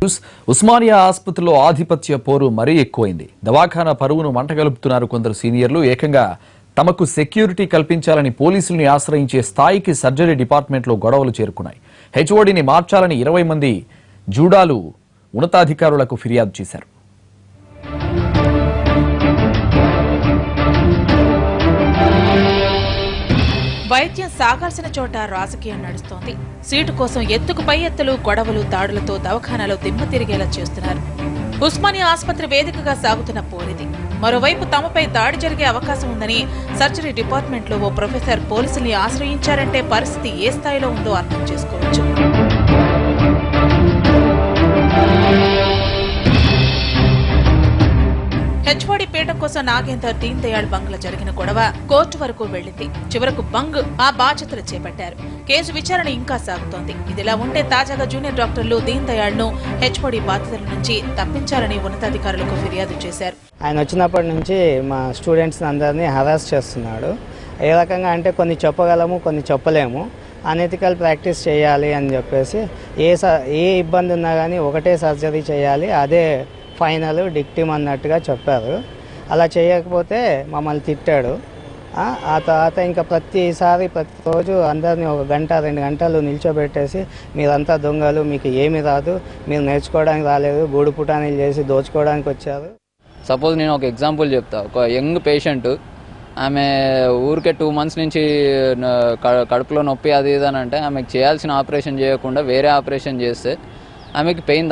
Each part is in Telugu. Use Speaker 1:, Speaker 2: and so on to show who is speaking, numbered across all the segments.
Speaker 1: న్యూస్. ఉస్మానియా ఆసుపత్రిలో ఆధిపత్య పోరు మరీ ఎక్కువైంది. దవాఖానా పరువును మంటగలుపుతున్నారు కొందరు సీనియర్లు. ఏకంగా తమకు సెక్యూరిటీ కల్పించాలని పోలీసుల్ని ఆశ్రయించే స్థాయికి సర్జరీ డిపార్ట్మెంట్లో గొడవలు చేరుకున్నాయి. హెచ్ఓడిని మార్చాలని 20 మంది జూడాలు ఉన్నతాధికారులకు ఫిర్యాదు చేశారు.
Speaker 2: వైద్యం సాగాల్సిన చోట రాజకీయం నడుస్తోంది. సీటు కోసం ఎత్తుకు పై ఎత్తులు, గొడవలు, దాడులతో దవాఖానాలో దిమ్మ తిరిగేలా చేస్తున్నారు. ఉస్మానియా ఆసుపత్రి వేదికగా సాగుతున్న పోరిది. మరోవైపు తమపై దాడి జరిగే అవకాశం ఉందని సర్జరీ డిపార్ట్మెంట్లో ఓ ప్రొఫెసర్ పోలీసుల్ని ఆశ్రయించారంటే పరిస్థితి ఏ స్థాయిలో ఉందో అర్థం చేసుకోవచ్చు. హెచ్ఓడి పీఠం కోసం నాగేందర్, దీన్ దయాళ్ బంగ్లా జరిగిన గొడవ కోర్టు వరకు వెళ్లింది. చివరకు బంగ్ ఆ బాధ్యతలు చేపట్టారు. కేసు విచారణ ఇంకా సాగుతోంది. ఇదిలా ఉంటే తాజాగా జూనియర్ డాక్టర్లు దీన్ దయాళ్ ను హెచ్ఓడి బాధ్యతల నుంచి తప్పించాలని ఉన్నతాధికారులకు ఫిర్యాదు చేశారు.
Speaker 3: ఆయన వచ్చినప్పటి నుంచి మా స్టూడెంట్స్ అందరినీ హరాస్ చేస్తున్నాడు. ఏ రకంగా అంటే కొన్ని చెప్పగలము, కొన్ని చెప్పలేము. అనెథికల్ ప్రాక్టీస్ చేయాలి అని చెప్పేసి ఏ ఇబ్బంది ఉన్నా కానీ ఒకటే సర్జరీ చేయాలి, అదే ఫైనల్ డిక్టిమ్ అన్నట్టుగా చెప్పారు. అలా చేయకపోతే మమ్మల్ని తిట్టాడు. ఆ తర్వాత ఇంకా ప్రతిరోజు అందరినీ 1 గంట 2 గంటలు నిల్చోబెట్టేసి మీరంతా దొంగలు, మీకు ఏమీ రాదు, మీరు నేర్చుకోవడానికి రాలేదు, గూడు పుటానీలు చేసి దోచుకోవడానికి వచ్చారు.
Speaker 4: సపోజ్ నేను ఒక ఎగ్జాంపుల్ చెప్తా. ఒక యంగ్ పేషెంట్, ఆమె ఊరికే 2 మంత్స్ నుంచి కడుపులో నొప్పి అది ఇది అని అంటే ఆమెకు చేయాల్సిన ఆపరేషన్ చేయకుండా వేరే ఆపరేషన్ చేస్తే ఆమెకి పెయిన్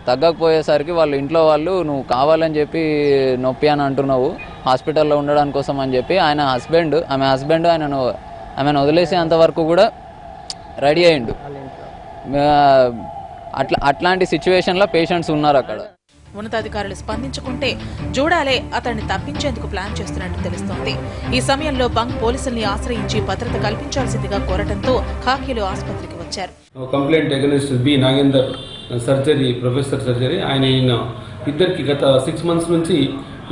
Speaker 4: తగ్గకపోయేసరికి వాళ్ళ ఇంట్లో వాళ్ళు నువ్వు కావాలని చెప్పి నొప్పి అని అంటున్నావు హాస్పిటల్లో ఉండడానికి కోసం అని చెప్పి ఆమె హస్బెండ్ ఆమెను వదిలేసి అంతవరకు కూడా రెడీ అయ్యిండు. అట్లాంటి సిచ్యువేషన్లో పేషెంట్స్ ఉన్నారు అక్కడ.
Speaker 2: ఉన్నతాధికారులు స్పందించుకుంటే జూడాలే అతన్ని తప్పించేందుకు ప్లాన్ చేస్తున్నట్టు తెలుస్తోంది. ఈ సమయంలో బంగ్ పోలీసుల్ని ఆశ్రయించి భద్రత కల్పించాల్సిందిగా కోరటంతో ఖాకీలు ఆసుపత్రికి వచ్చారు.
Speaker 5: Complaint against B Nagender surgery, professor surgery. ఈయన ఇద్దరికి గత 6 months నుంచి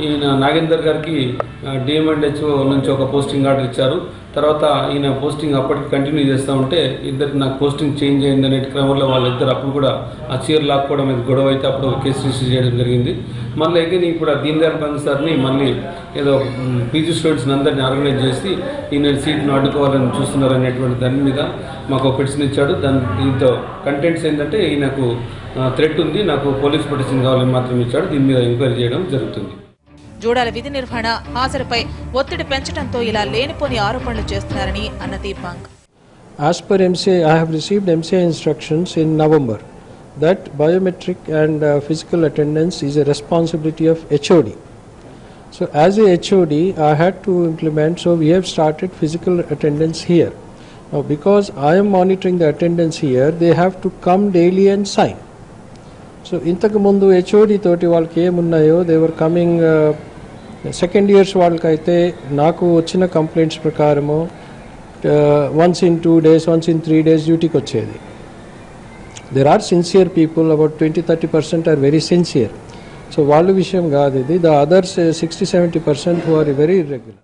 Speaker 5: ఈయన నాగేందర్ గారికి డిఎంఎండ్హెచ్ఓ నుంచి ఒక పోస్టింగ్ ఆర్డర్ ఇచ్చారు. తర్వాత ఈయన పోస్టింగ్ అప్పటికి కంటిన్యూ చేస్తూ ఉంటే ఇద్దరికి నాకు పోస్టింగ్ చేంజ్ అయింది అనే క్రమంలో వాళ్ళిద్దరు అప్పుడు కూడా ఆ చీర లాక్కోవడం మీద గొడవ అయితే అప్పుడు కేసు రిజిస్టర్ చేయడం జరిగింది. మళ్ళీ అగైన్ ఇప్పుడు దీన్ దయాళ్ బంగ్ సార్ని మళ్ళీ ఏదో పీజీ స్టూడెంట్స్ని అందరినీ ఆర్గనైజ్ చేసి ఈయన సీట్ను అడ్డుకోవాలని చూస్తున్నారు అనేటువంటి దాని మీద మాకు ఒక పిటిషన్ ఇచ్చాడు. దీంతో కంటెంట్స్ ఏంటంటే ఈయనకు థ్రెట్ ఉంది, నాకు పోలీస్ పిటిషన్ కావాలని మాత్రం ఇచ్చాడు. దీని మీద ఎంక్వైరీ చేయడం జరుగుతుంది.
Speaker 2: జూడాల విధి నిర్వహణ, హాజరుపై ఒత్తిడి పెంచడంతో ఇలా లేనిపోని ఆరోపణలు చేస్తున్నారని అన్నది బంగ్.
Speaker 6: As per MCA, I have received MCA instructions in November that biometric and physical attendance is a responsibility of HOD. So as a HOD, I had to implement, so we have started physical attendance here. Now because I am monitoring the attendance here, they have to come daily and sign. So ఇంతకు ముందు HOD తోటి వాళ్ళకి ఏమున్నాయో they were coming second years వాళ్ళకైతే నాకు వచ్చిన కంప్లైంట్స్ ప్రకారము once in 2 days, once in 3 days డ్యూటీకి వచ్చేది. There are sincere people, about 20-30% are very sincere. So వాళ్ళ విషయం కాదు ఇది. The others 60-70% who are very irregular.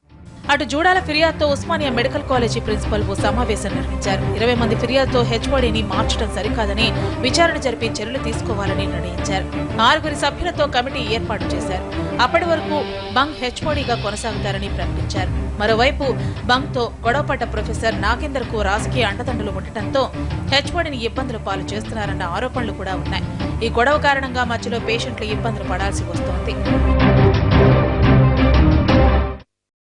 Speaker 2: అటు జూడాల ఫిర్యాదుతో ఉస్మానియా మెడికల్ కాలేజీ ప్రిన్సిపల్ ఓ సమావేశం నిర్వహించారు. 20 మంది ఫిర్యాదుతో హెచ్ఓడిని మార్చడం సరికాదని విచారణ జరిపి చర్యలు తీసుకోవాలని నిర్ణయించారు. 6 సభ్యులతో కమిటీ ఏర్పాటు చేశారు. అప్పటి వరకు బంగ్ హెచ్ఓడిగా కొనసాగుతారని ప్రకటించారు. మరోవైపు బంగ్ తో గొడవపడ్డ ప్రొఫెసర్ నాగేందర్ కు రాజకీయ అండదండలు ఉండటంతో హెచ్ఓడిని ఇబ్బందుల పాలు చేస్తున్నారన్న ఆరోపణలు కూడా ఉన్నాయి. ఈ గొడవ కారణంగా మధ్యలో పేషెంట్లు ఇబ్బందులు పడాల్సి వస్తోంది.